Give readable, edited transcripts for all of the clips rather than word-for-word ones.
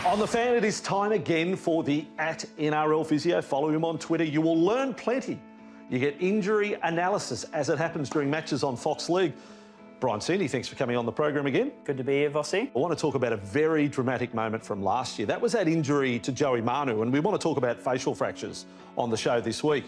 On the Fan, it is time again for the @NRL Physio. Follow him on Twitter. You will learn plenty. You get injury analysis as it happens during matches on Fox League. Brian Seaney, thanks for coming on the program again. Good to be here, Vossi. I want to talk about a very dramatic moment from last year. That was that injury to Joey Manu, and we want to talk about facial fractures on the show this week.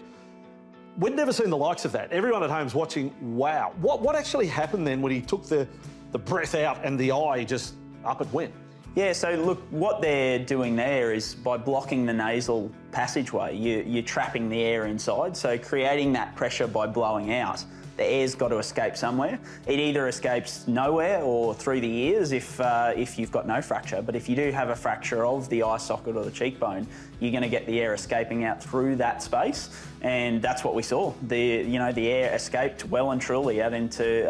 We'd never seen the likes of that. Everyone at home's watching, wow. What actually happened then when he took the breath out and the eye just up it went? Yeah, so look, what they're doing there is by blocking the nasal passageway, you're trapping the air inside, so creating that pressure by blowing out. The air's got to escape somewhere. It either escapes nowhere or through the ears if you've got no fracture. But if you do have a fracture of the eye socket or the cheekbone, you're going to get the air escaping out through that space, and that's what we saw. The air escaped well and truly out into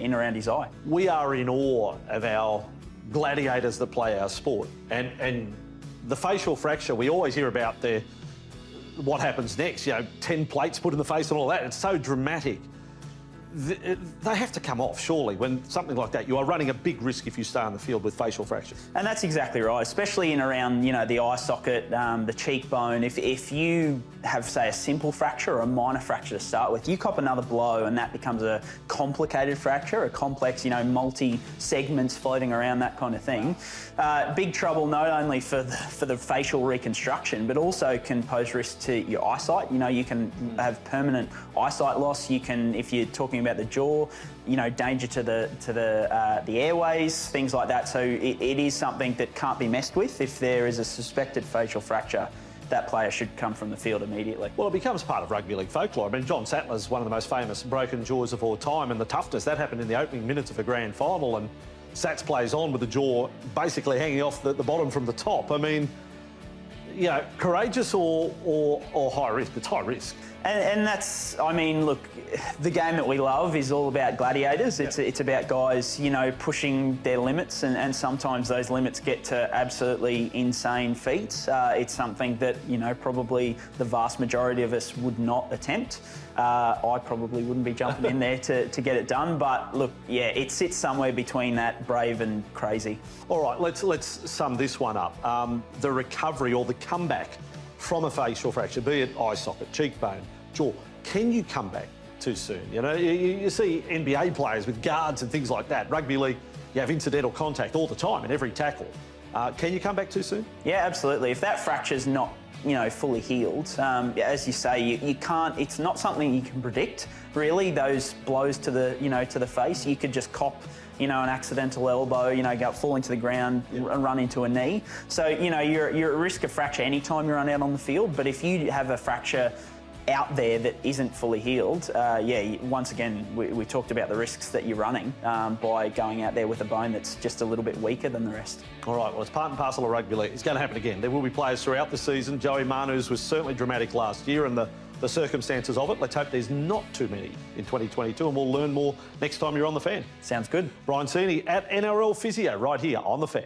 in around his eye. We are in awe of our gladiators that play our sport, and the facial fracture. We always hear about what happens next. 10 plates put in the face and all that. It's so dramatic. They have to come off, surely, when something like that. You are running a big risk if you stay on the field with facial fractures. And that's exactly right, especially in around, the eye socket, the cheekbone. If you have, say, a simple fracture or a minor fracture to start with, you cop another blow and that becomes a complicated fracture, a complex, multi-segments floating around, that kind of thing. Big trouble not only for the facial reconstruction, but also can pose risk to your eyesight. You can have permanent eyesight loss. You can, if you're talking about the jaw, danger to the airways, things like that. So it is something that can't be messed with. If there is a suspected facial fracture, that player should come from the field immediately. Well, it becomes part of rugby league folklore. I mean, John Sattler's one of the most famous broken jaws of all time, and the toughness that happened in the opening minutes of a grand final, and Sats plays on with the jaw basically hanging off the bottom from the top. I mean, courageous or high risk? It's high risk. And that's, look, the game that we love is all about gladiators. It's about guys, pushing their limits, and sometimes those limits get to absolutely insane feats. It's something that, probably the vast majority of us would not attempt. I probably wouldn't be jumping in there to get it done. But look, yeah, it sits somewhere between that brave and crazy. All right, let's sum this one up. The recovery or the comeback from a facial fracture, be it eye socket, cheekbone, jaw, can you come back too soon? You see NBA players with guards and things like that. Rugby league, you have incidental contact all the time in every tackle. Can you come back too soon? Yeah, absolutely. If that fracture's not fully healed, as you say, you can't. It's not something you can predict. Really, those blows to the face, you could just cop, an accidental elbow, go fall into the ground and run into a knee. So you're at risk of fracture anytime you run out on the field. But if you have a fracture out there that isn't fully healed, once again, we talked about the risks that you're running by going out there with a bone that's just a little bit weaker than the rest. All right, well, it's part and parcel of rugby league. It's going to happen again. There will be players throughout the season. Joey Manu's was certainly dramatic last year, and the circumstances of it. Let's hope there's not too many in 2022, and we'll learn more next time you're on The Fan. Sounds good. Brian Seaney @NRL Physio right here on The Fan.